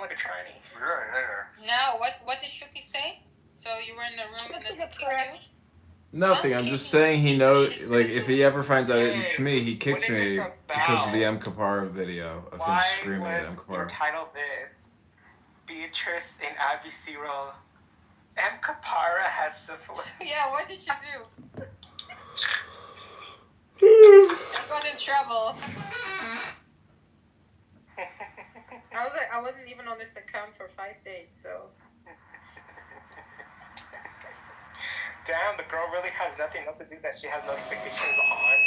like a tranny. No, what did Shuki say? So you were in the room and then he kicked you? Nothing. I'm just saying he knows. Like, if he ever finds out it's me, he kicks me because of the M. Kapara video of him screaming at M. Kapara. Your title this? Beatrice in Ivy Zero. M. Kapara has syphilis. Yeah, what did you do? I got in trouble. I wasn't even on this account for 5 days, so. Damn, the girl really has nothing else to do that she has notifications on.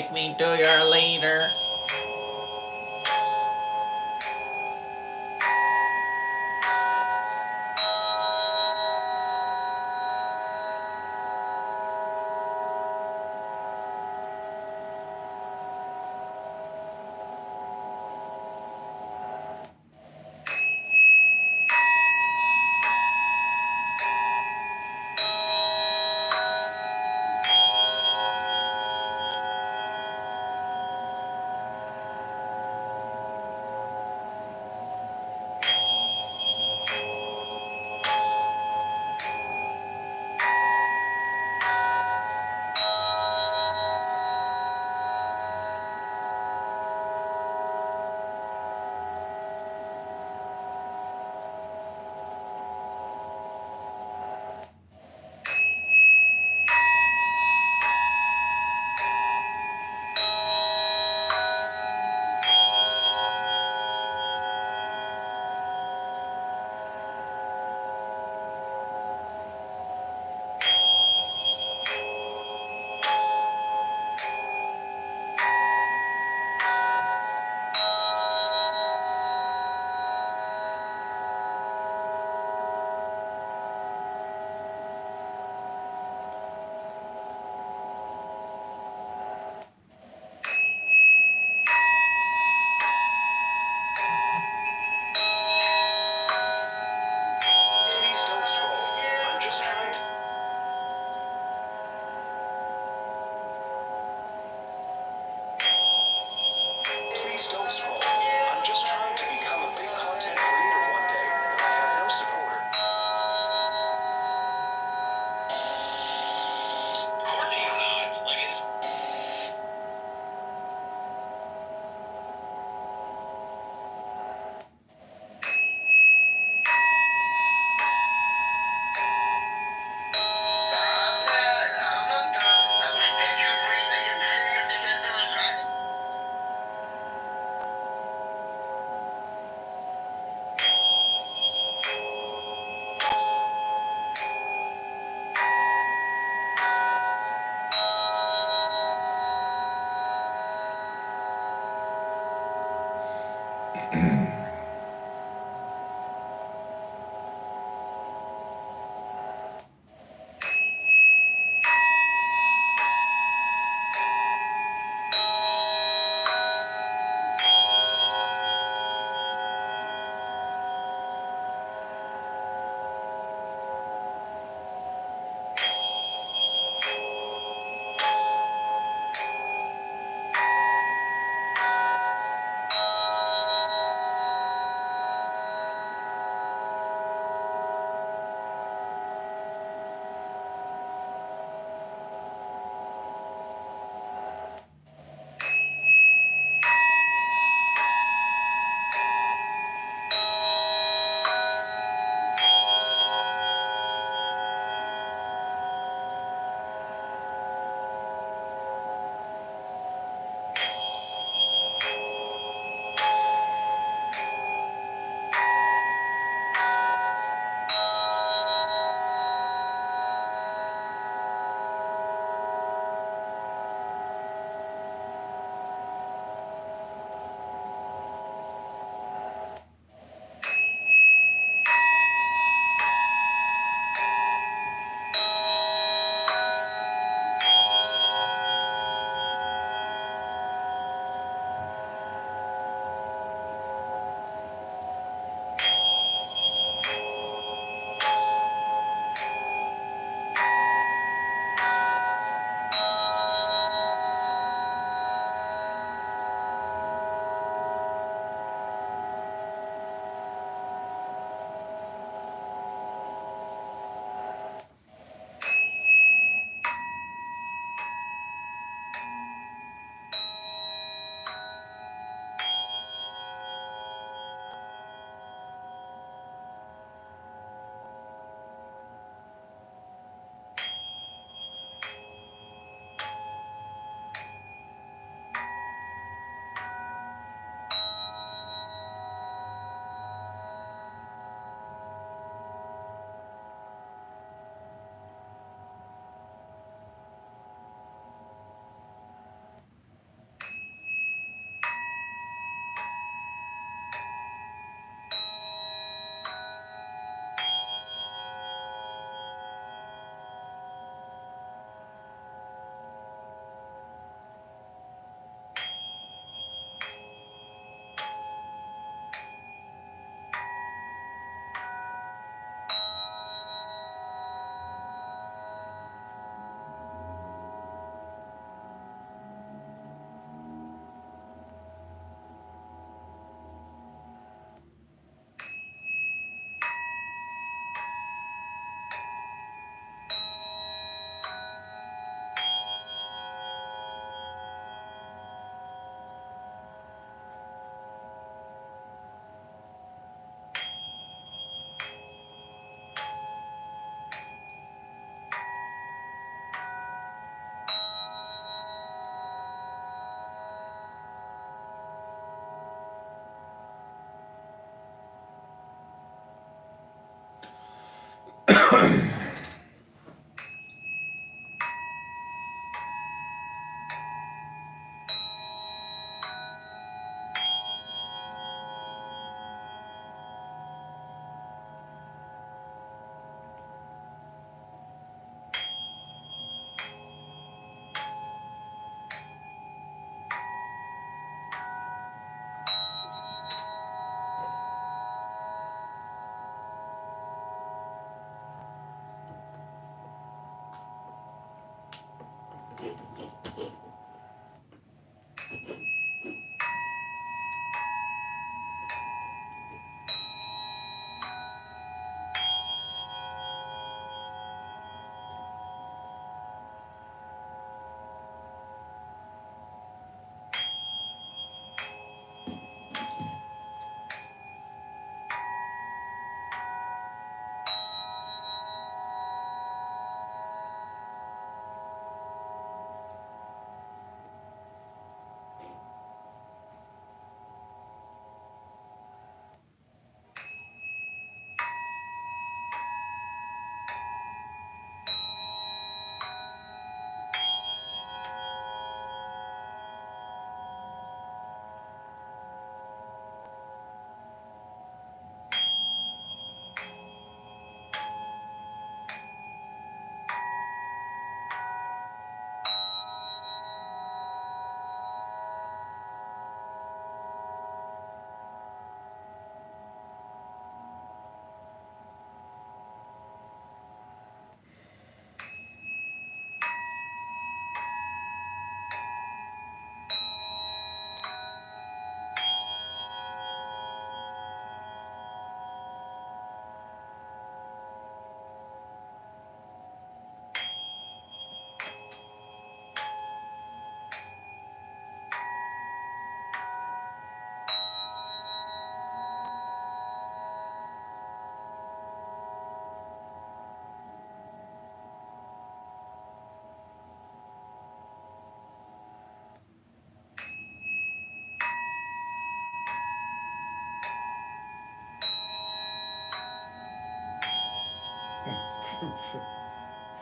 take me to your leader.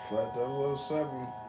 Flat 007.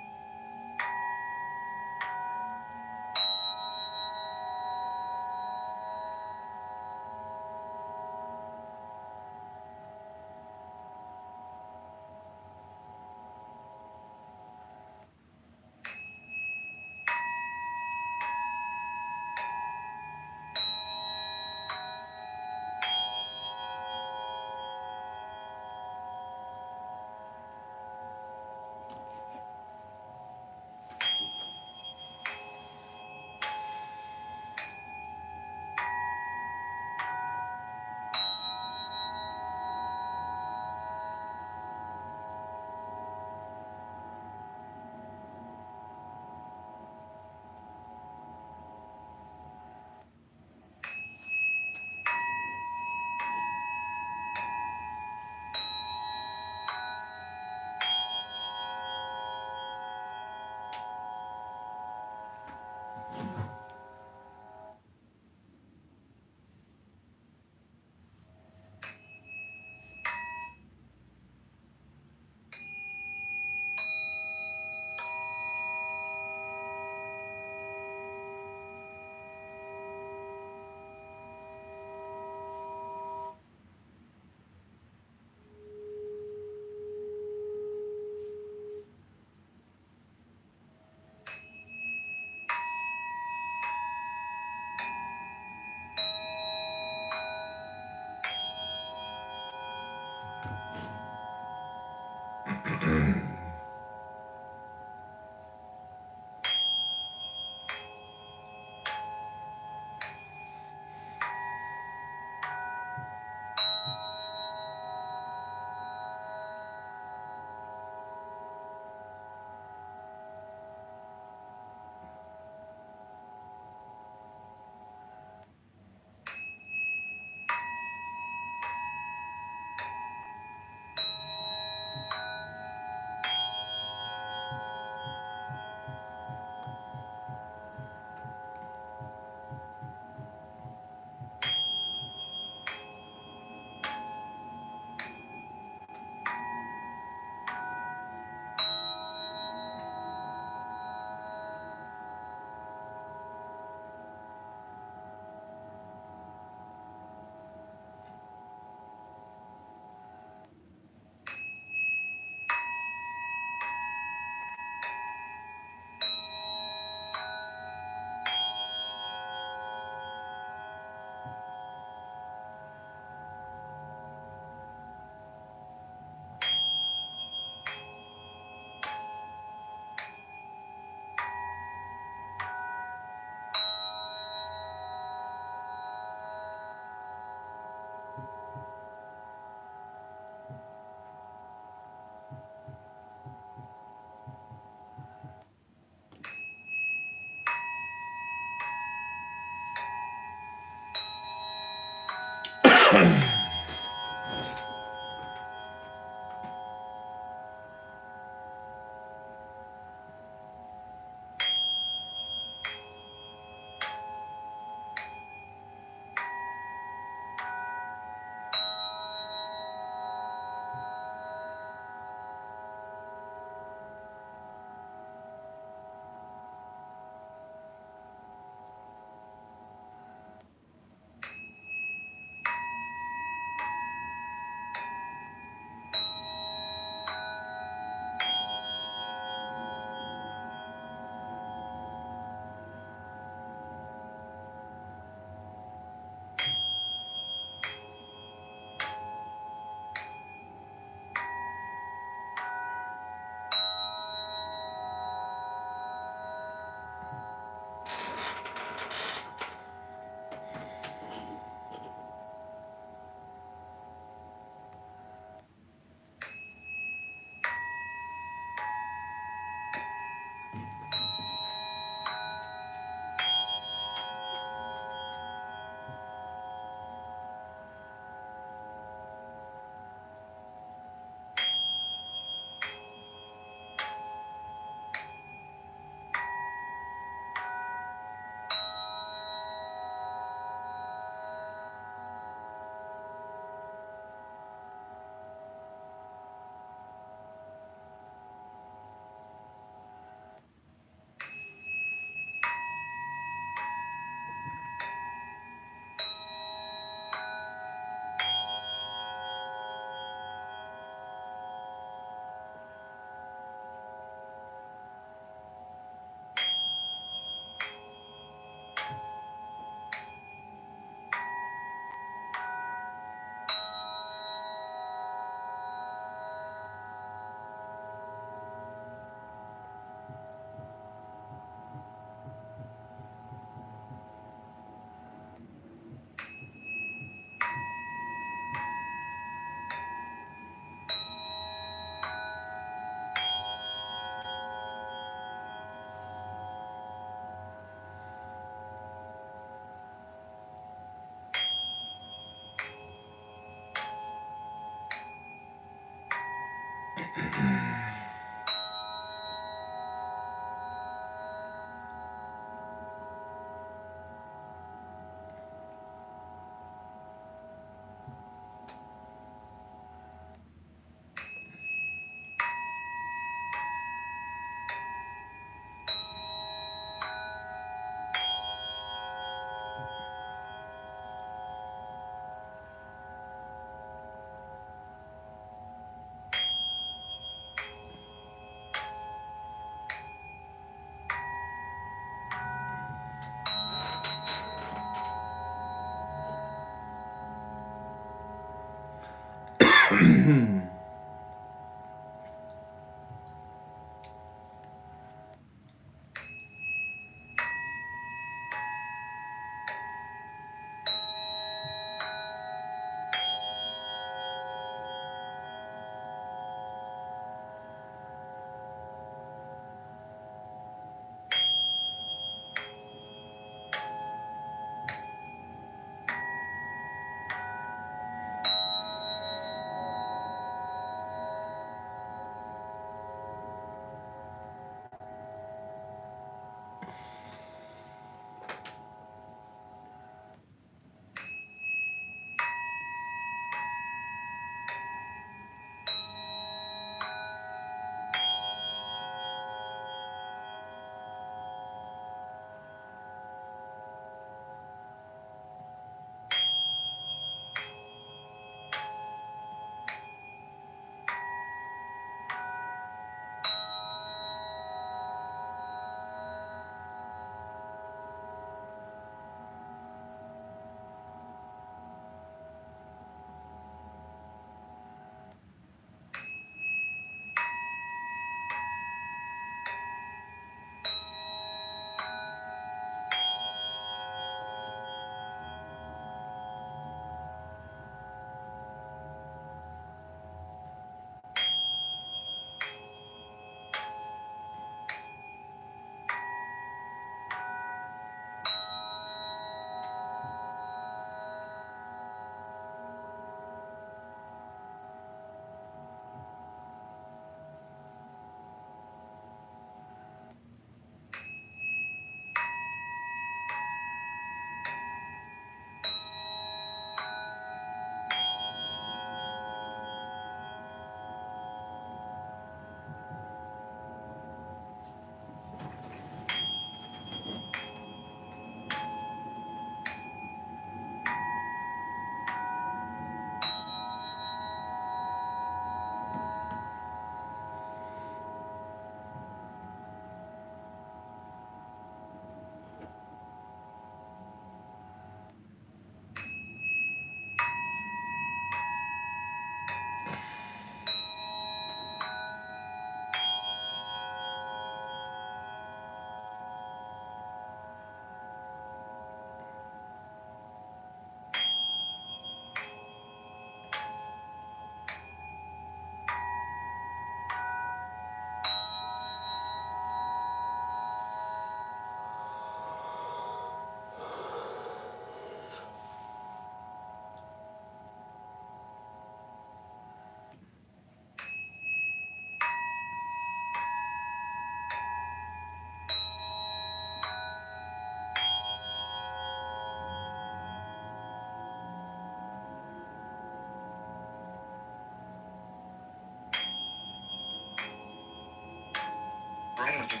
wrong with him?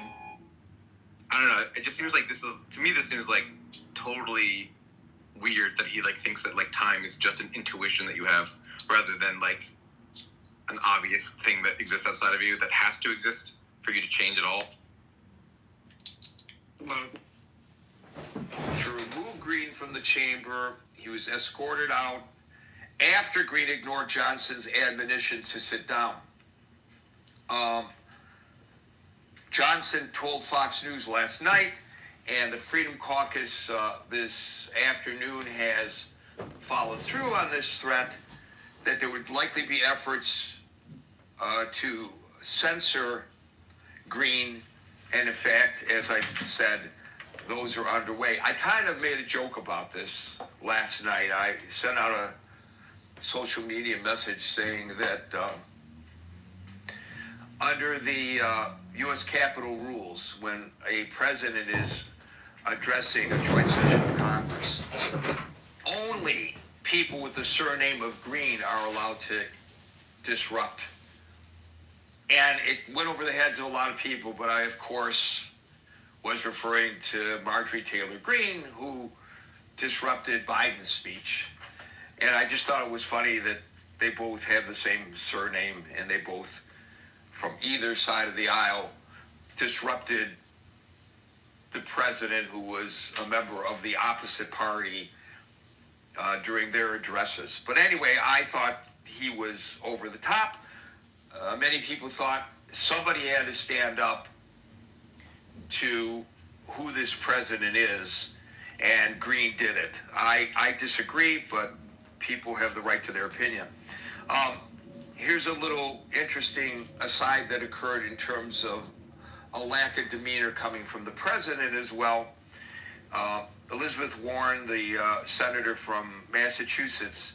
I don't know. It just seems like to me, this seems like totally weird that he like thinks that like time is just an intuition that you have rather than like an obvious thing that exists outside of you that has to exist for you to change it all. To remove Green from the chamber, he was escorted out after Green ignored Johnson's admonition to sit down. Johnson told Fox News last night, and the Freedom Caucus this afternoon has followed through on this threat, that there would likely be efforts to censor Green. And in fact, as I said, those are underway. I kind of made a joke about this last night. I sent out a social media message saying that under the U.S. Capitol rules, when a president is addressing a joint session of Congress, only people with the surname of Green are allowed to disrupt. And it went over the heads of a lot of people, but I, of course, was referring to Marjorie Taylor Greene, who disrupted Biden's speech. And I just thought it was funny that they both have the same surname, and they both, from either side of the aisle, disrupted the president, who was a member of the opposite party, during their addresses. But anyway, I thought he was over the top. Many people thought somebody had to stand up to who this president is, and Green did it. I disagree, but people have the right to their opinion. Here's a little interesting aside that occurred in terms of a lack of demeanor coming from the president as well. Elizabeth Warren, the senator from Massachusetts,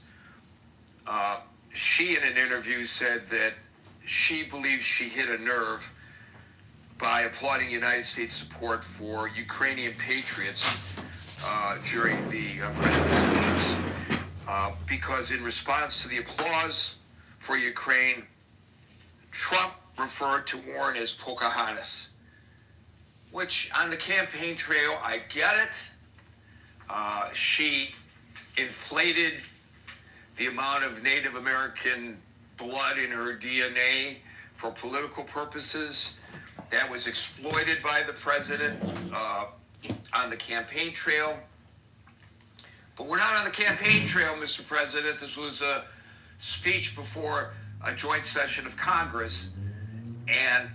she in an interview said that she believes she hit a nerve by applauding United States support for Ukrainian patriots during the president's address. Because in response to the applause for Ukraine, Trump referred to Warren as Pocahontas, which on the campaign trail, I get it. She inflated the amount of Native American blood in her DNA for political purposes. That was exploited by the president on the campaign trail. But we're not on the campaign trail, Mr. President. This was a speech before a joint session of Congress. And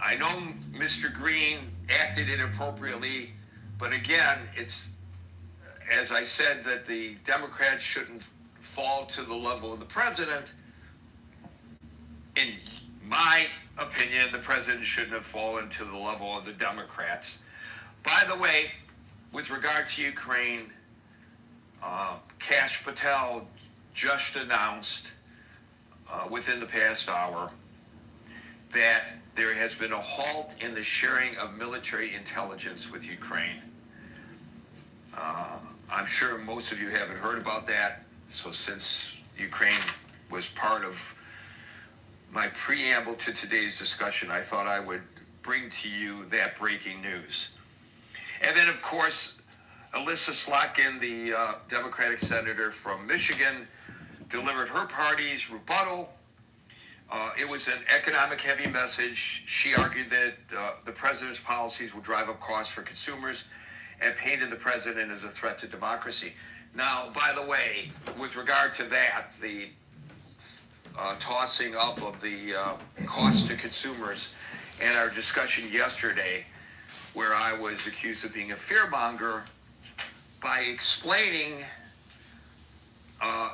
I know Mr. Green acted inappropriately, but again, it's, as I said, that the Democrats shouldn't fall to the level of the president. In my opinion, the president shouldn't have fallen to the level of the Democrats. By the way, with regard to Ukraine, Kash Patel just announced within the past hour that there has been a halt in the sharing of military intelligence with Ukraine. I'm sure most of you haven't heard about that. So since Ukraine was part of my preamble to today's discussion, I thought I would bring to you that breaking news. And then, of course, Alyssa Slotkin, the Democratic senator from Michigan, delivered her party's rebuttal. It was an economic-heavy message. She argued that the president's policies will drive up costs for consumers and painted the president as a threat to democracy. Now, by the way, with regard to that, the tossing up of the cost to consumers and our discussion yesterday, where I was accused of being a fearmonger, by explaining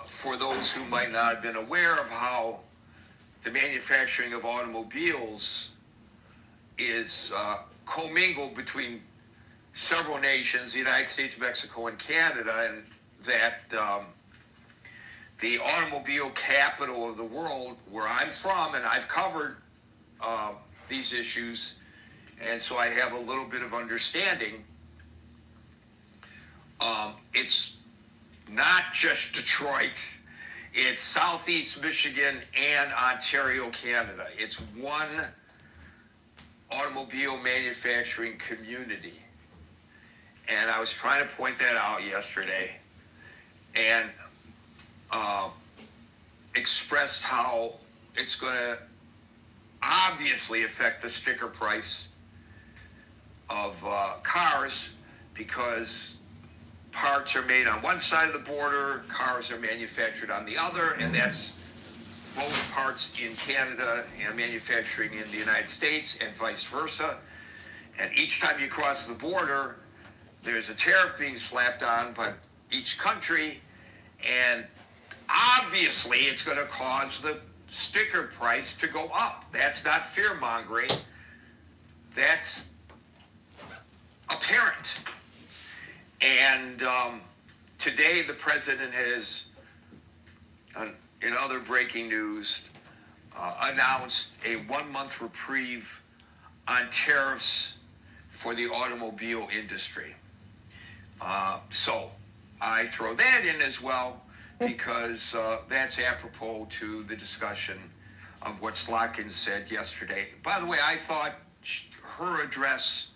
for those who might not have been aware of how the manufacturing of automobiles is commingled between several nations, the United States, Mexico, and Canada, and that the automobile capital of the world, where I'm from, and I've covered these issues, and so I have a little bit of understanding. It's not just Detroit, it's Southeast Michigan and Ontario, Canada. It's one automobile manufacturing community. And I was trying to point that out yesterday and expressed how it's going to obviously affect the sticker price of cars, because parts are made on one side of the border, cars are manufactured on the other, and that's both parts in Canada and manufacturing in the United States and vice versa. And each time you cross the border, there's a tariff being slapped on by each country, and obviously it's going to cause the sticker price to go up. That's not fear-mongering. That's apparent. And today the president has, in other breaking news, announced a 1-month reprieve on tariffs for the automobile industry. So I throw that in as well, because that's apropos to the discussion of what Slotkin said yesterday. By the way, I thought her address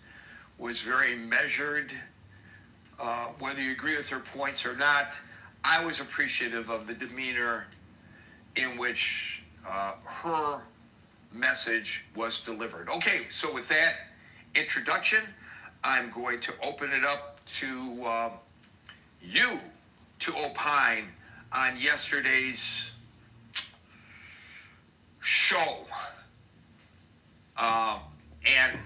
was very measured. Whether you agree with her points or not, I was appreciative of the demeanor in which her message was delivered. Okay, so with that introduction, I'm going to open it up to you to opine on yesterday's show. And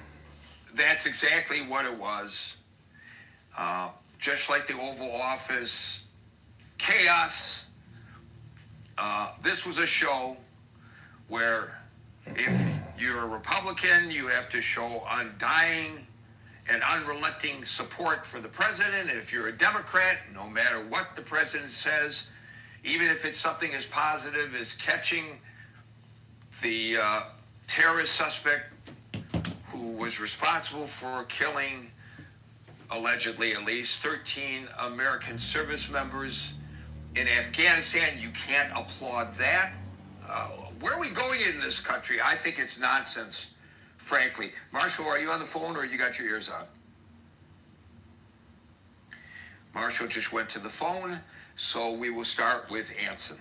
that's exactly what it was. Just like the Oval Office, chaos. This was a show where if you're a Republican, you have to show undying and unrelenting support for the president. And if you're a Democrat, no matter what the president says, even if it's something as positive as catching the terrorist suspect who was responsible for killing, allegedly at least, 13 American service members in Afghanistan, you can't applaud that. Where are we going in this country? I think it's nonsense, frankly. Marshall, are you on the phone or you got your ears on? Marshall just went to the phone, so we will start with Anson.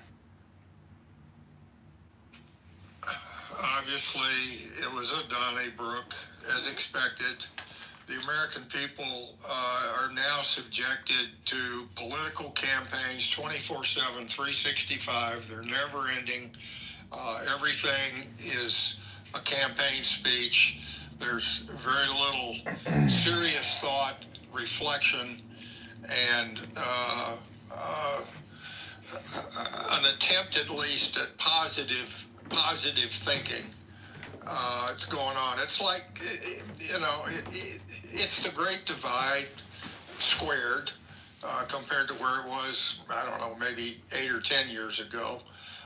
Obviously, it was a Donnybrook, as expected. The American people are now subjected to political campaigns 24/7, 365. They're never ending. Everything is a campaign speech. There's very little serious thought, reflection, and an attempt at least at positive thinking. It's going on. It's like, it's the Great Divide squared compared to where it was, I don't know, maybe 8 or 10 years ago.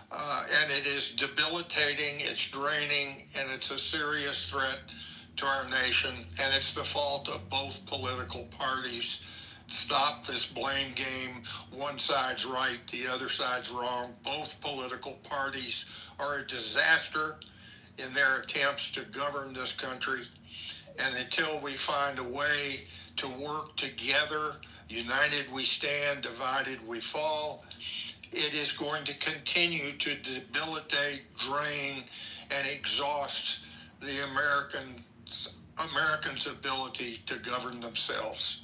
And it is debilitating, it's draining, and it's a serious threat to our nation. And it's the fault of both political parties. Stop this blame game. One side's right, the other side's wrong. Both political parties are a disaster in their attempts to govern this country. And until we find a way to work together, united we stand, divided we fall, it is going to continue to debilitate, drain, and exhaust the Americans' ability to govern themselves.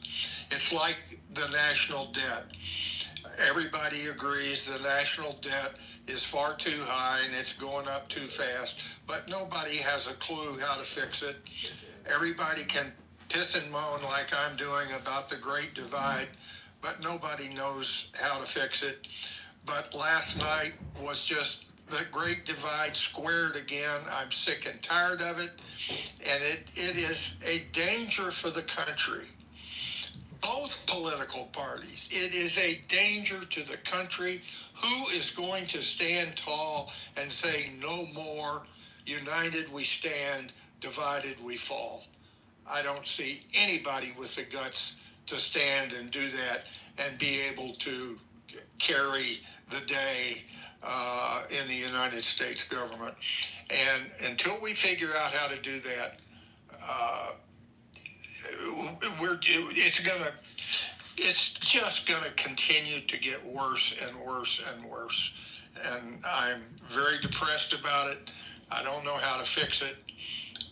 It's like the national debt. Everybody agrees the national debt is far too high and it's going up too fast, but nobody has a clue how to fix it. Everybody can piss and moan like I'm doing about the Great Divide, but nobody knows how to fix it. But last night was just the Great Divide squared again. I'm sick and tired of it, and it is a danger for the country. Both political parties. It is a danger to the country. Who is going to stand tall and say no more? United we stand, divided we fall. I don't see anybody with the guts to stand and do that and be able to carry the day in the United States government. And until we figure out how to do that, it's just gonna continue to get worse and worse and worse. And I'm very depressed about it. I don't know how to fix it.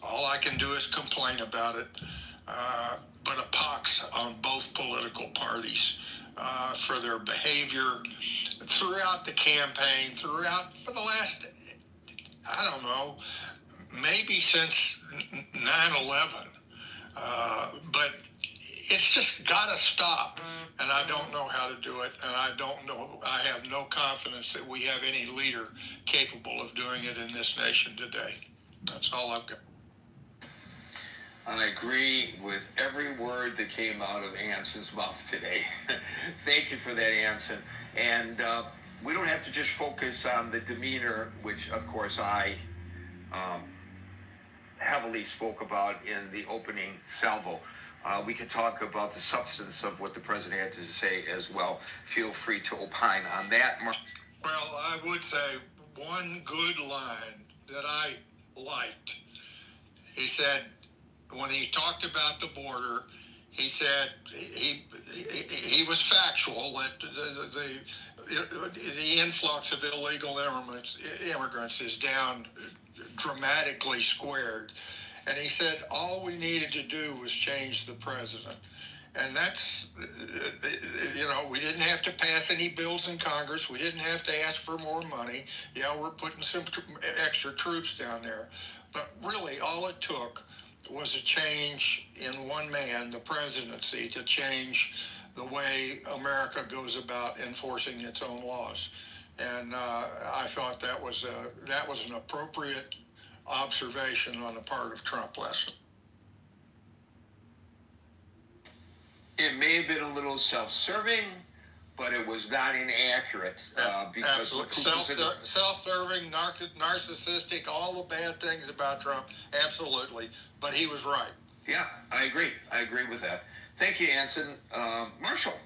All I can do is complain about it. But a pox on both political parties for their behavior throughout the campaign, for the last, I don't know, maybe since 9/11. But it's just got to stop, and I don't know how to do it, and I have no confidence that we have any leader capable of doing it in this nation today. That's all I've got. I agree with every word that came out of Anson's mouth today. Thank you for that, Anson. And we don't have to just focus on the demeanor, which, of course, I heavily spoke about in the opening salvo. We could talk about the substance of what the president had to say as well. Feel free to opine on that. Well, I would say one good line that I liked. He said, when he talked about the border, he said he was factual that the influx of illegal immigrants is down dramatically squared. And he said all we needed to do was change the president. And that's, we didn't have to pass any bills in Congress. We didn't have to ask for more money. Yeah, we're putting some extra troops down there. But really, all it took was a change in one man, the presidency, to change the way America goes about enforcing its own laws. And I thought that was an appropriate observation on the part of Trump last night. It may have been a little self-serving, but it was not inaccurate because self-serving, narcissistic, all the bad things about Trump, absolutely. But he was right. Yeah, I agree. I agree with that. Thank you, Anson. Marshall.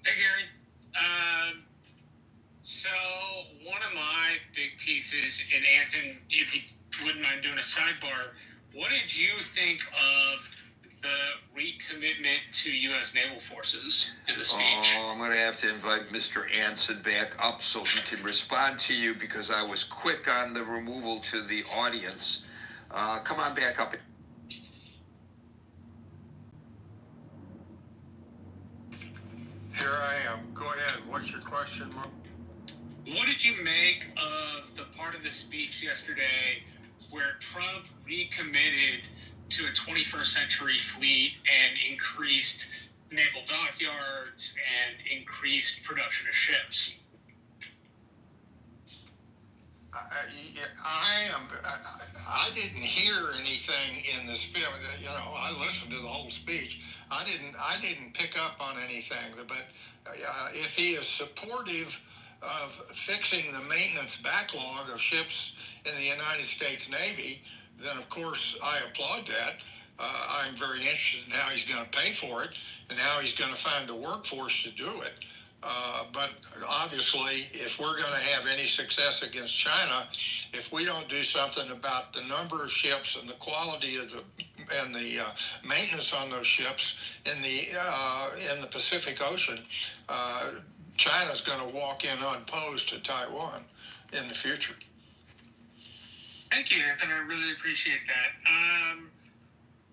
Hey, Gary. So one of my big pieces, and Anton, if you wouldn't mind doing a sidebar, what did you think of the recommitment to U.S. naval forces in the speech? Oh, I'm going to have to invite Mr. Anson back up so he can respond to you because I was quick on the removal to the audience. Come on back up. Here I am. Go ahead. What's your question, Mark? What did you make of the part of the speech yesterday where Trump recommitted to a 21st century fleet and increased naval dockyards and increased production of ships? I didn't hear anything in the speech. I listened to the whole speech. I didn't pick up on anything. But if he is supportive of fixing the maintenance backlog of ships in the United States Navy, then of course I applaud that. I'm very interested in how he's going to pay for it and how he's going to find the workforce to do it. But obviously, if we're going to have any success against China, if we don't do something about the number of ships and the quality of the maintenance on those ships in the Pacific Ocean, China's going to walk in unopposed to Taiwan in the future. Thank you, Anthony. I really appreciate that.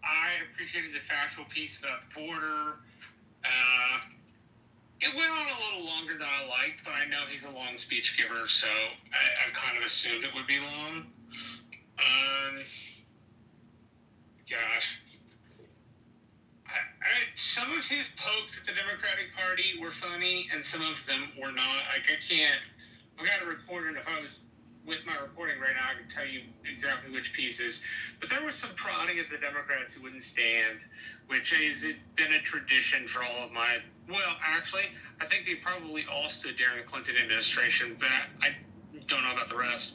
I appreciated the factual piece about the border. It went on a little longer than I liked, but I know he's a long speech giver, so I kind of assumed it would be long. Some of his pokes at the Democratic Party were funny, and some of them were not. I've got a recorder, and if I was with my reporting right now, I could tell you exactly which pieces. But there was some prodding at the Democrats who wouldn't stand, which has been a tradition for all of my... Well, actually, I think they probably all stood during the Clinton administration, but I don't know about the rest.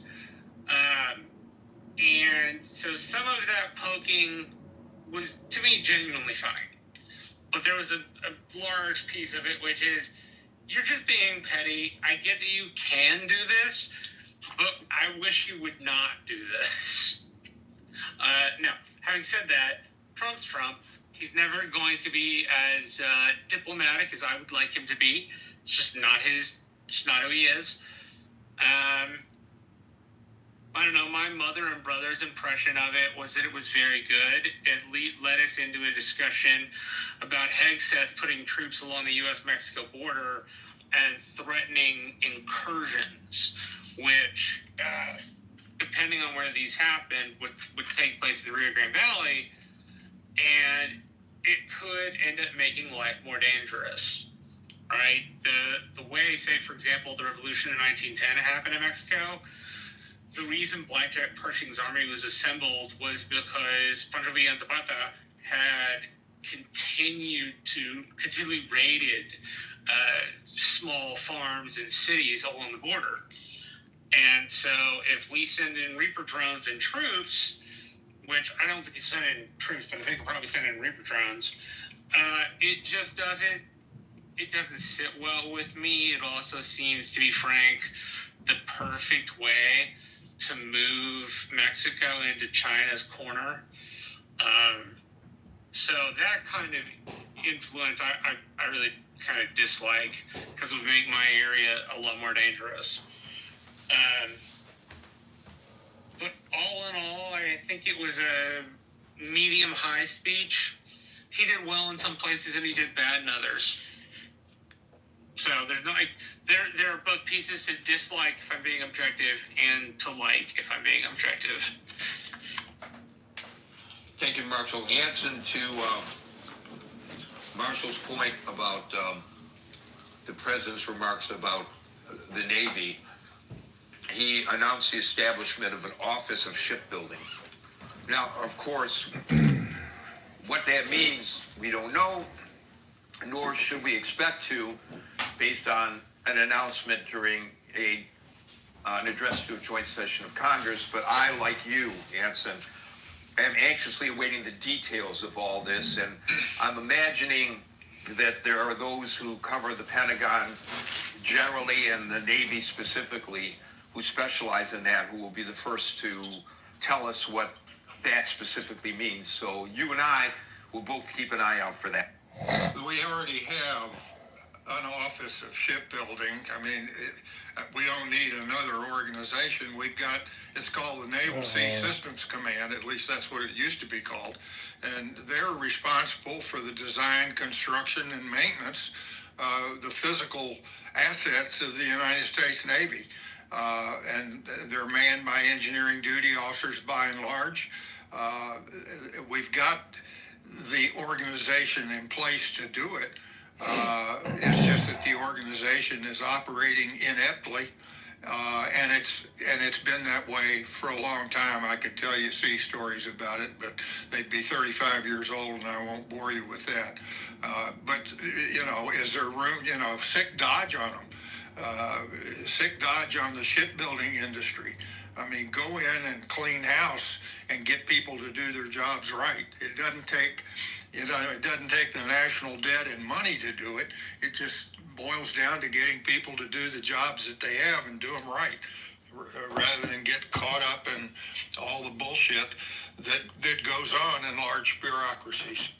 And so some of that poking was, to me, genuinely fine. But there was a large piece of it, which is, you're just being petty. I get that you can do this, but I wish you would not do this. Now, having said that, Trump's Trump. He's never going to be as diplomatic as I would like him to be. It's just not who he is. I don't know, my mother and brother's impression of it was that it was very good. It led us into a discussion about Hegseth putting troops along the U.S.-Mexico border and threatening incursions, which, depending on where these happen, would take place in the Rio Grande Valley, and it could end up making life more dangerous. Right? The way, say, for example, the revolution in 1910 happened in Mexico, the reason Blackjack Pershing's army was assembled was because Pancho Villa and Zapata had continually raided small farms and cities along the border. And so if we send in Reaper drones and troops, which I don't think you send in troops, but I think we'll probably send in Reaper drones, it just doesn't sit well with me. It also seems, to be frank, the perfect way to move Mexico into China's corner. So that kind of influence I really kind of dislike, because it would make my area a lot more dangerous. But all in all, I think it was a medium-high speech. he did well in some places and he did bad in others. So there's like there are both pieces to dislike if I'm being objective and to like if I'm being objective. Thank you, Marshall. Answer to Marshall's point about the president's remarks about the Navy. He announced the establishment of an Office of Shipbuilding. Now, of course, what that means, we don't know, nor should we expect to, based on an announcement during an address to a joint session of Congress. But I, like you, Anson, am anxiously awaiting the details of all this, and I'm imagining that there are those who cover the Pentagon generally and the Navy specifically who specialize in that, who will be the first to tell us what that specifically means. So you and I will both keep an eye out for that. We already have an Office of Shipbuilding. I mean, we don't need another organization. We've got, it's called the Naval Sea Systems Command, at least that's what it used to be called. And they're responsible for the design, construction, and maintenance, the physical assets of the United States Navy. And they're manned by engineering duty officers by and large. We've got the organization in place to do it. It's just that the organization is operating ineptly, and it's been that way for a long time. I could tell you sea stories about it, but they'd be 35 years old, and I won't bore you with that. But you know, is there room? You know, sick dodge on them, sick dodge on the shipbuilding industry. I mean, go in and clean house and get people to do their jobs right. It doesn't take the national debt and money to do it. It just boils down to getting people to do the jobs that they have and do them right, rather than get caught up in all the bullshit that goes on in large bureaucracies.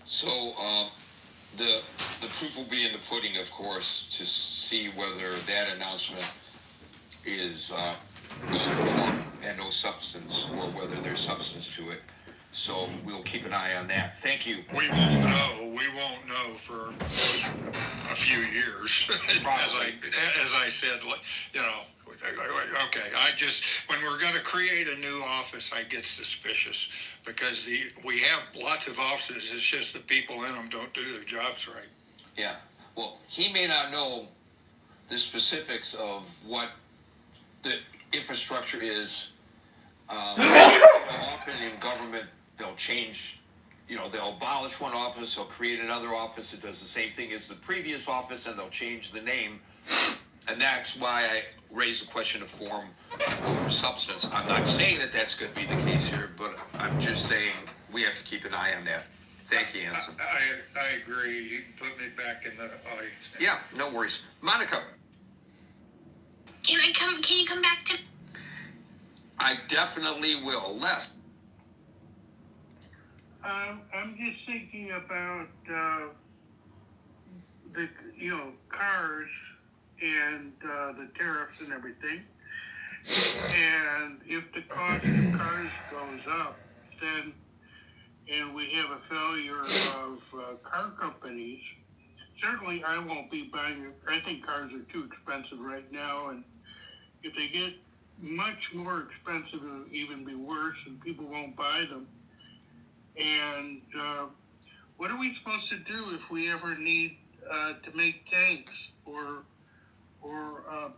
So the proof will be in the pudding, of course, to see whether that announcement is no form and no substance, or whether there's substance to it. So we'll keep an eye on that. Thank you. We won't know. We won't know for a few years. as I said, you know. Okay, when we're going to create a new office, I get suspicious because we have lots of offices. It's just the people in them don't do their jobs right. Yeah. Well, he may not know the specifics of what the infrastructure is. Often in government, they'll change, you know, they'll abolish one office, they'll create another office that does the same thing as the previous office, and they'll change the name. And that's why I raised the question of form over substance. I'm not saying that that's going to be the case here, but I'm just saying we have to keep an eye on that. Thank you, Anson. I agree. You can put me back in the audience. Yeah, no worries. Monica. Can you come back to? I definitely will. Les. I'm just thinking about the cars and the tariffs and everything. And if the cost of cars goes up, then and we have a failure of car companies, certainly I won't be buying. I think cars are too expensive right now, and if they get much more expensive, it'll even be worse, and people won't buy them. And what are we supposed to do if we ever need to make tanks or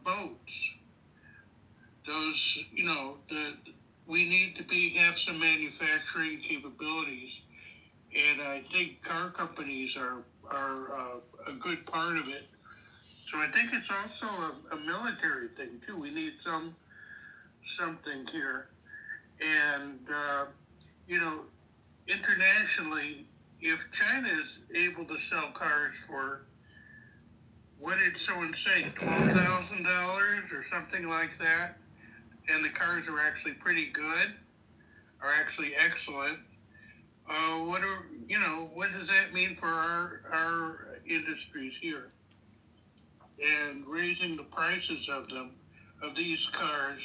boats? Those, we need to have some manufacturing capabilities, and I think car companies are a good part of it. So I think it's also a military thing too. We need something here, and internationally, if China is able to sell cars for, what did someone say, $12,000 or something like that, and the cars are actually pretty good, are actually excellent, what does that mean for our industries here? And raising the prices of these cars,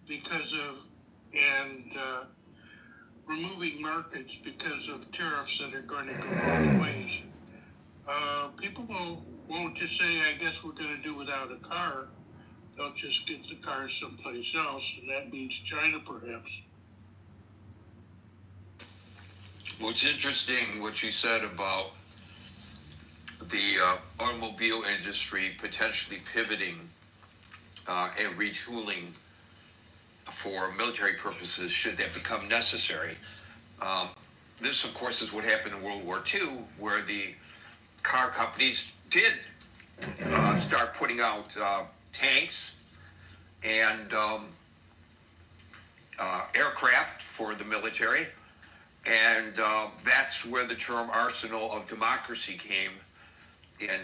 because of, and removing markets because of tariffs that are going to go both ways. People won't just say, I guess we're going to do without a car. They'll just get the car someplace else, and that means China perhaps. Well, it's interesting what you said about the automobile industry potentially pivoting and retooling for military purposes should that become necessary. This, of course, is what happened in World War II, where the car companies did start putting out tanks and aircraft for the military. And that's where the term arsenal of democracy came in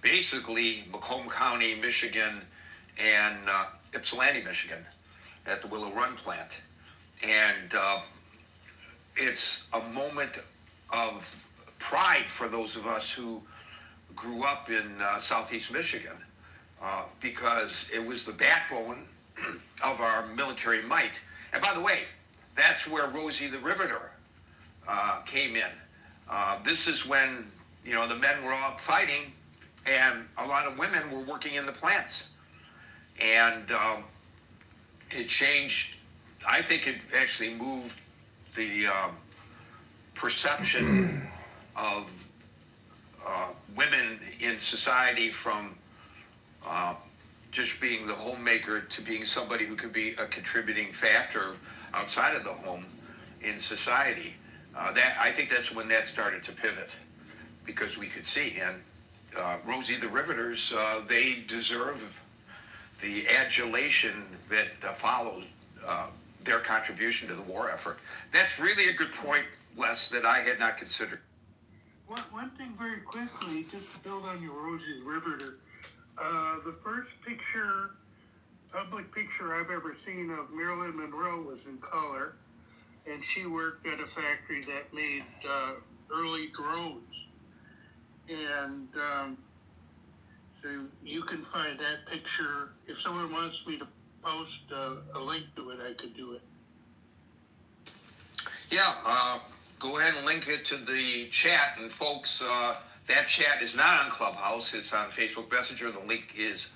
basically Macomb County, Michigan, and Ypsilanti, Michigan, at the Willow Run plant. And it's a moment of pride for those of us who grew up in Southeast Michigan, because it was the backbone of our military might. And by the way, that's where Rosie the Riveter came in. This is when, you know, the men were all fighting and a lot of women were working in the plants. And it changed, I think it actually moved the perception of women in society from just being the homemaker to being somebody who could be a contributing factor outside of the home in society. I think that's when that started to pivot, because we could see. And Rosie the Riveters, they deserve the adulation that follows their contribution to the war effort. That's really a good point, Les, that I had not considered. One thing very quickly, just to build on your Rosie Riveter, the first public picture I've ever seen of Marilyn Monroe was in color, and she worked at a factory that made early drones. And so you can find that picture. If someone wants me to post a link to it, I could do it. Yeah, go ahead and link it to the chat. And folks, that chat is not on Clubhouse. It's on Facebook Messenger. The link is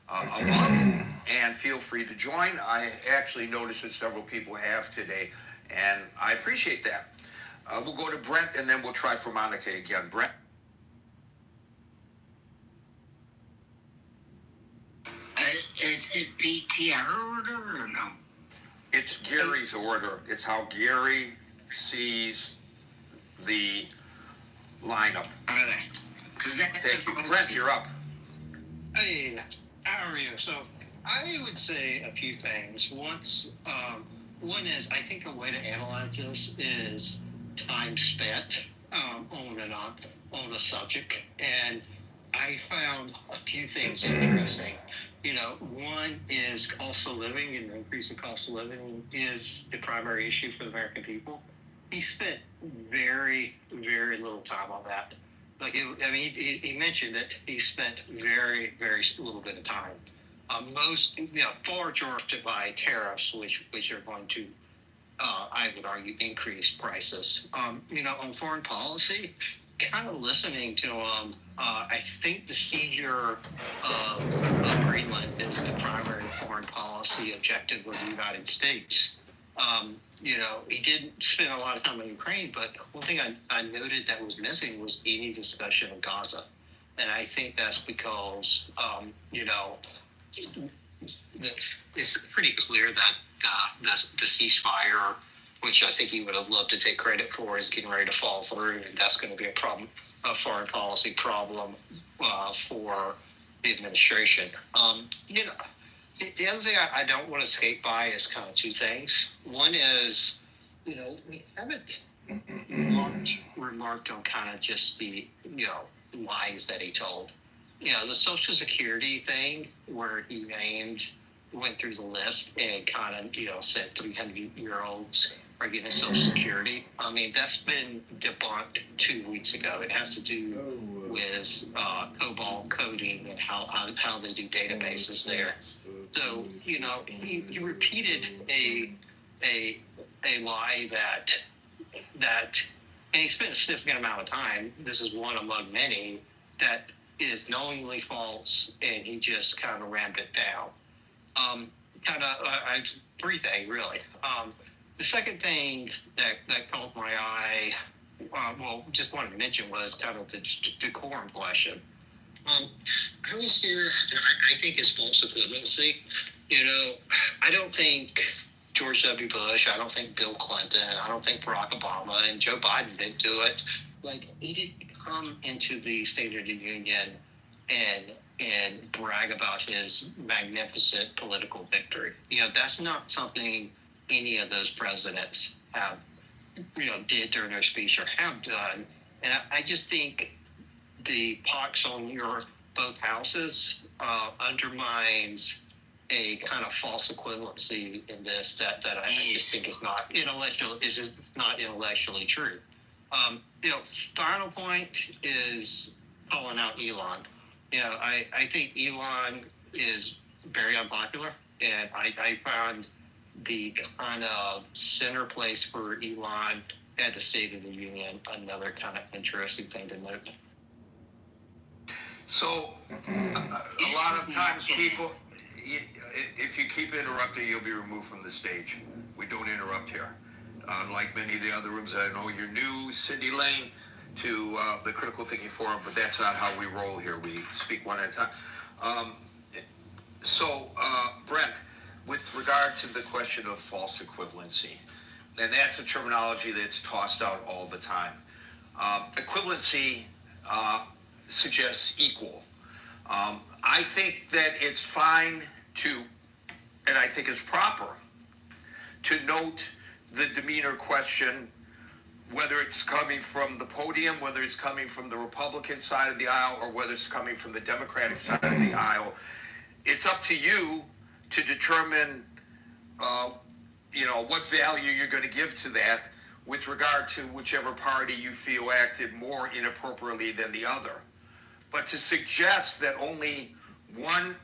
above. And feel free to join. I actually noticed that several people have today, and I appreciate that. We'll go to Brent, and then we'll try for Monica again. Brent? Is it BTR order or no? It's Gary's order. It's how Gary sees the lineup. Thank you. Brent, you're up. Hey, how are you? So I would say a few things. One is, I think a way to analyze this is time spent on a subject. And I found a few things interesting. You know, one is cost of living, and the increase in cost of living is the primary issue for the American people. He spent very, very little time on that. He mentioned that he spent very, very little bit of time. Far dwarfed by tariffs, which are going to, I would argue, increase prices. On foreign policy, kind of listening to him, I think the seizure of Greenland is the primary foreign policy objective of the United States. He didn't spend a lot of time in Ukraine, but one thing I noted that was missing was any discussion of Gaza. And I think that's because, it's pretty clear that the ceasefire, which I think he would have loved to take credit for, is getting ready to fall through, and that's going to be a foreign policy problem for the administration. The other thing I don't want to skate by is kind of two things. One is, we haven't remarked on kind of just the, lies that he told. The Social Security thing, where he went through the list and kind of, said 300-year-olds are getting Social Security. I mean, that's been debunked 2 weeks ago. It has to do with COBOL coding and how they do databases there. So, he repeated a a lie that and he spent a significant amount of time. This is one among many that is knowingly false, and he just kind of rammed it down. Three things really. The second thing that caught my eye, just wanted to mention, was kind of the decorum question. I was here. I think it's false equivalency. I don't think George W. Bush, I don't think Bill Clinton, I don't think Barack Obama, and Joe Biden didn't do it. Like, he didn't come into the State of the Union and brag about his magnificent political victory. That's not something any of those presidents have, did during their speech or have done. And I just think the pox on your both houses undermines a kind of false equivalency in this that I just think is not intellectually true. Final point is calling out Elon. I think Elon is very unpopular, and I found the kind of center place for Elon at the State of the Union another kind of interesting thing to note. So, a lot of times people, if you keep interrupting, you'll be removed from the stage. We don't interrupt here. Like many of the other rooms that I know, you're new, Cindy Lane, to the Critical Thinking Forum, but that's not how we roll here. We speak one at a time. Brent, with regard to the question of false equivalency, and that's a terminology that's tossed out all the time. Equivalency suggests equal. I think that it's fine to, and I think it's proper, to note the demeanor question, whether it's coming from the podium, whether it's coming from the Republican side of the aisle, or whether it's coming from the Democratic side of the aisle. It's up to you to determine, what value you're going to give to that with regard to whichever party you feel acted more inappropriately than the other. But to suggest that only one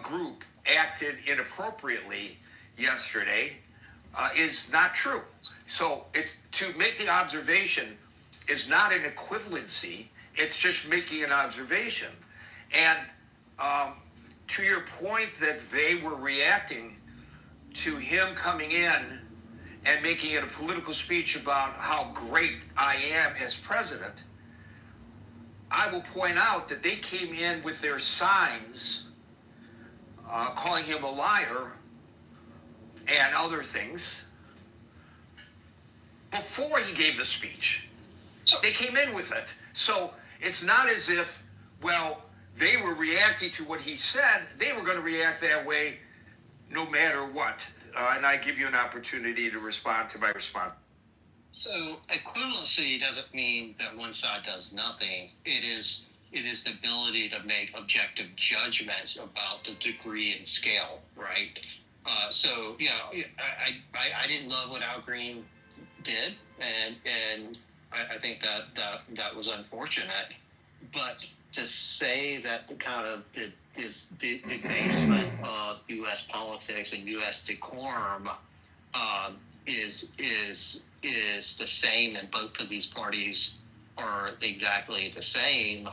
group acted inappropriately yesterday is not true. So to make the observation is not an equivalency. It's just making an observation. And to your point that they were reacting to him coming in and making it a political speech about how great I am as president, I will point out that they came in with their signs calling him a liar and other things before he gave the speech. They came in with it. So it's not as if, they were reacting to what he said. They were going to react that way no matter what. And I give you an opportunity to respond to my response. So equivalency doesn't mean that one side does nothing. It is the ability to make objective judgments about the degree and scale, right? I didn't love what Al Green did, and I think that was unfortunate. But to say that the kind of the debasement of U.S. politics and U.S. decorum is the same, and both of these parties are exactly the same,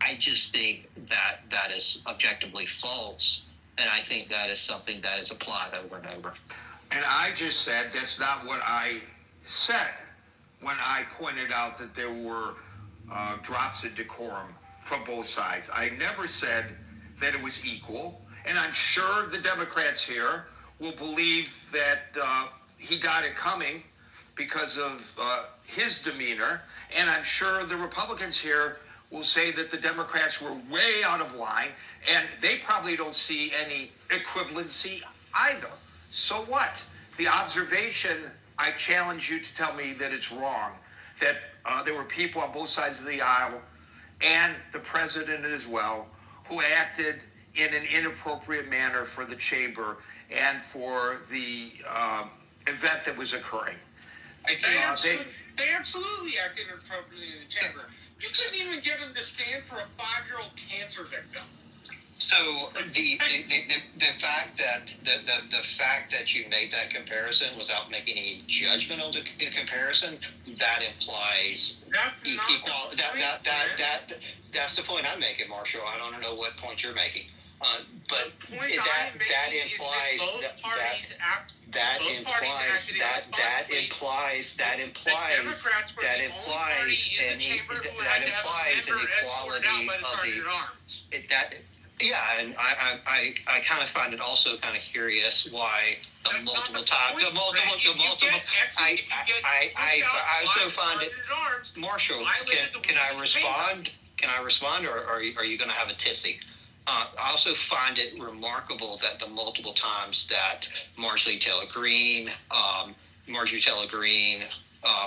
I just think that is objectively false, and I think that is something that is applied over and over. And I just said that's not what I said when I pointed out that there were drops in decorum from both sides. I never said that it was equal, and I'm sure the Democrats here will believe that he got it coming because of his demeanor, and I'm sure the Republicans here will say that the Democrats were way out of line, and they probably don't see any equivalency either. So what? The observation, I challenge you to tell me that it's wrong, that there were people on both sides of the aisle, and the president as well, who acted in an inappropriate manner for the chamber and for the event that was occurring. They absolutely acted inappropriately in the chamber. You couldn't even get them to stand for a 5-year-old cancer victim. So the fact that the fact that you made that comparison without making any judgment on the comparison, that implies equal. That's the point I'm making, Marshall. I don't know what point you're making, but that implies Yeah, and I kind of find it also kind of curious why I also find it, Marshall, can I respond? Can I respond, or are you going to have a tizzy? I also find it remarkable that the multiple times that Marjorie Taylor Greene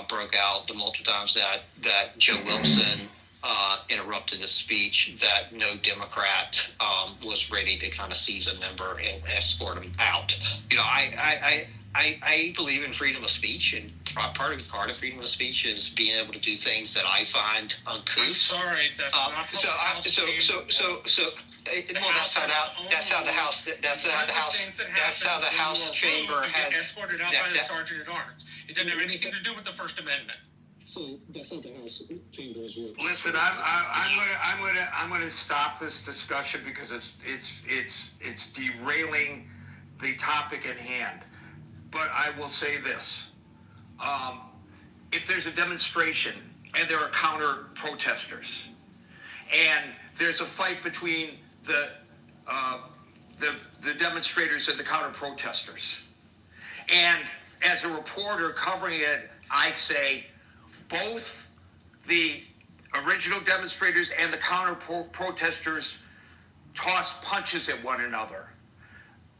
broke out, the multiple times that Joe Wilson interrupted the speech, that no Democrat was ready to kind of seize a member and escort him out. You know, I believe in freedom of speech, and part of freedom of speech is being able to do things that I find uncouth. I'm sorry, that's not how that's how the House chamber had escorted out by the sergeant at arms. It doesn't have anything to do with the First Amendment. So that's how the House chamber is working. Listen, I'm gonna stop this discussion because it's derailing the topic at hand. But I will say this: if there's a demonstration and there are counter protesters, and there's a fight between the demonstrators and the counter protesters, and as a reporter covering it, I say both the original demonstrators and the counter protesters toss punches at one another.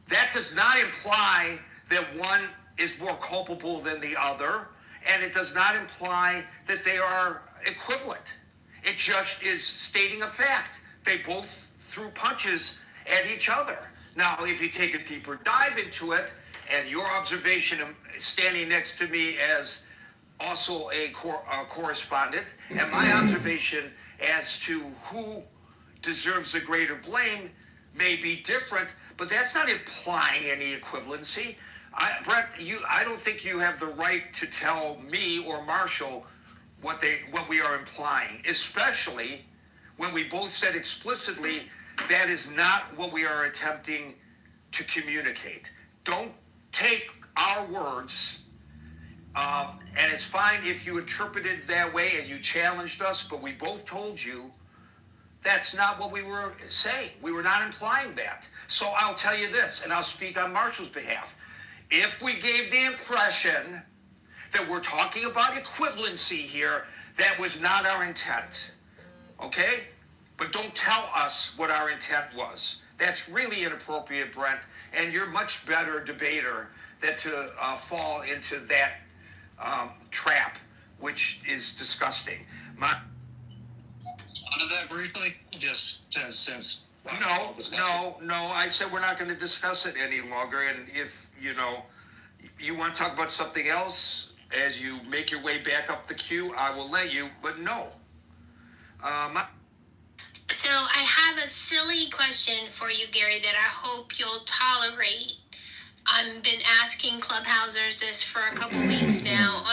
That does not imply that one is more culpable than the other, and it does not imply that they are equivalent. It just is stating a fact. They both threw punches at each other. Now, if you take a deeper dive into it, and your observation standing next to me as also a correspondent, and my observation as to who deserves the greater blame may be different, but that's not implying any equivalency. Brett, I don't think you have the right to tell me or Marshall what we are implying, especially when we both said explicitly that is not what we are attempting to communicate. Don't take our words, and it's fine if you interpreted it that way and you challenged us, but we both told you that's not what we were saying. We were not implying that. So I'll tell you this, and I'll speak on Marshall's behalf. If we gave the impression that we're talking about equivalency here, that was not our intent. Okay? But don't tell us what our intent was. That's really inappropriate, Brent, and you're much better debater than to fall into that trap, which is disgusting. Of that briefly, just since. No. I said we're not going to discuss it any longer, and if you want to talk about something else as you make your way back up the queue, I will let you. But no. So I have a silly question for you, Gary, that I hope you'll tolerate. I've been asking Clubhousers this for a couple weeks now.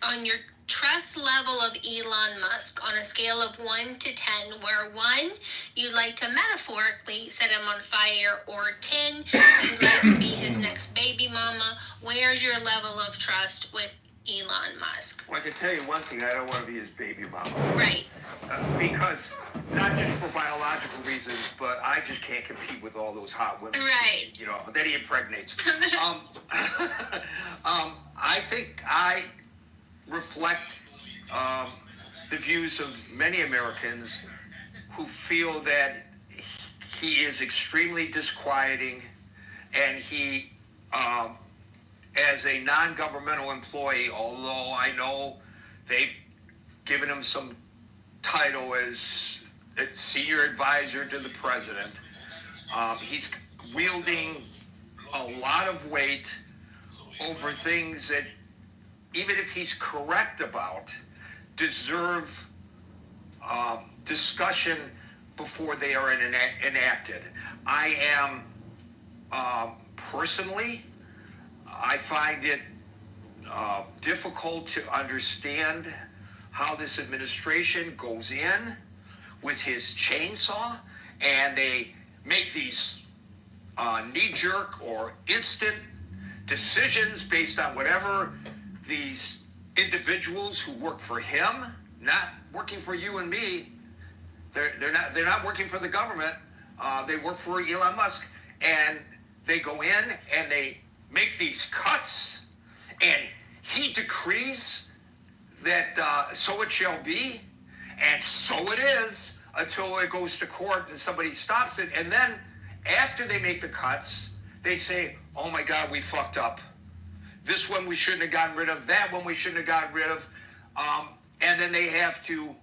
On your trust level of Elon Musk, on a scale of 1 to 10, where 1, you'd like to metaphorically set him on fire, or 10, you'd like to be his next baby mama, where's your level of trust with Elon Musk? Well, I can tell you one thing, I don't want to be his baby mama. Right. Because, not just for biological reasons, but I just can't compete with all those hot women. Right. That he impregnates. I think I reflect the views of many Americans who feel that he is extremely disquieting, and he, as a non-governmental employee, although I know they've given him some title as a senior advisor to the president, he's wielding a lot of weight over things that, even if he's correct about, deserve discussion before they are enacted. I am, personally, I find it difficult to understand how this administration goes in with his chainsaw and they make these knee-jerk or instant decisions based on whatever these individuals who work for him, not working for you and me, they're not working for the government. They work for Elon Musk, and they go in and they make these cuts, and he decrees that so it shall be, and so it is until it goes to court and somebody stops it. And then after they make the cuts, they say, oh my God, we fucked up. This one we shouldn't have gotten rid of, that one we shouldn't have gotten rid of. And then they have to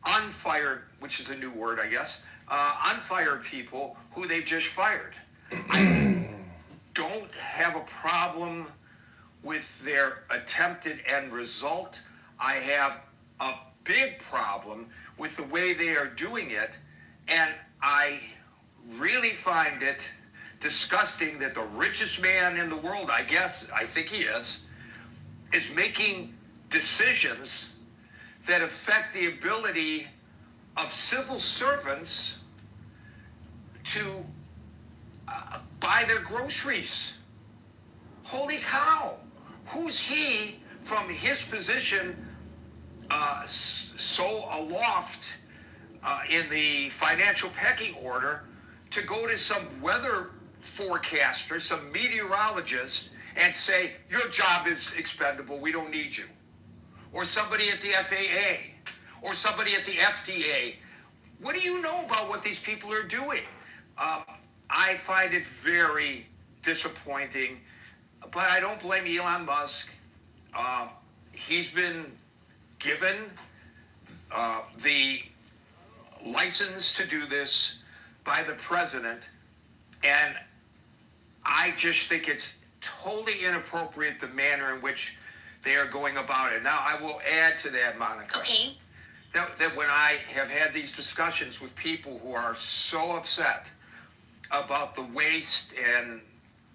unfire, which is a new word, I guess, unfire people who they've just fired. I don't have a problem with their attempted end result. I have a big problem with the way they are doing it, and I really find it disgusting that the richest man in the world, I think he is making decisions that affect the ability of civil servants to buy their groceries. Holy cow! Who's he from his position so aloft in the financial pecking order to go to some weather forecaster, some meteorologist, and say, your job is expendable, we don't need you? Or somebody at the FAA, or somebody at the FDA. What do you know about what these people are doing? I find it very disappointing, but I don't blame Elon Musk. He's been given the license to do this by the president, and I just think it's totally inappropriate the manner in which they are going about it. Now, I will add to that, Monica. Okay. That when I have had these discussions with people who are so upset about the waste and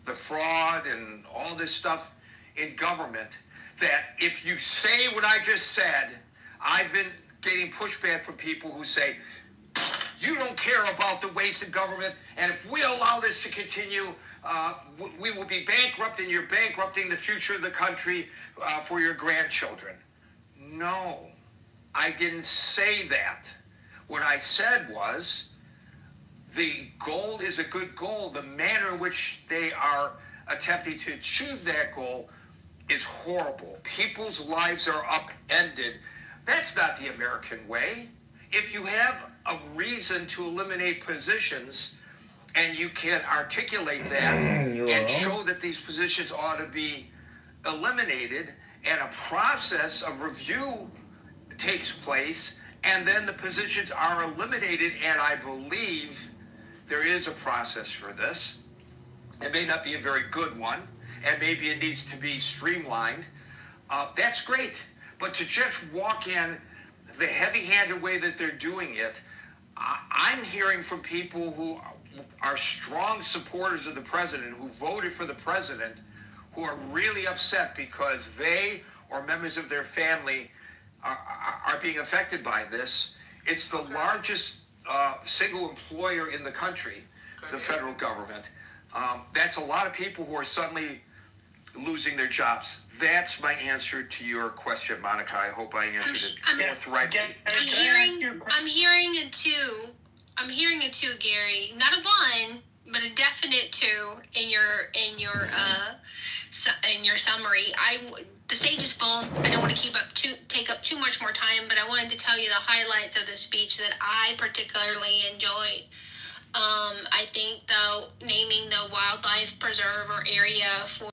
the fraud and all this stuff in government, that if you say what I just said, I've been getting pushback from people who say, you don't care about the waste in government, and if we allow this to continue, we will be bankrupt, and you're bankrupting the future of the country for your grandchildren. No, I didn't say that. What I said was, the goal is a good goal. The manner in which they are attempting to achieve that goal is horrible. People's lives are upended. That's not the American way. If you have a reason to eliminate positions and you can articulate that and show that these positions ought to be eliminated, and a process of review takes place, and then the positions are eliminated, and I believe there is a process for this. It may not be a very good one, and maybe it needs to be streamlined. That's great. But to just walk in the heavy-handed way that they're doing it, I'm hearing from people who are strong supporters of the president, who voted for the president, who are really upset because they or members of their family are being affected by this. It's the largest single employer in the country, the federal government. That's a lot of people who are suddenly losing their jobs. That's my answer to your question, Monica. I hope I answered it forthrightly. I'm hearing a two. I'm hearing a two, Gary. Not a one, but a definite two in your summary. The stage is full. I don't want to take up too much more time, but I wanted to tell you the highlights of the speech that I particularly enjoyed. I think, though, naming the wildlife preserve or area for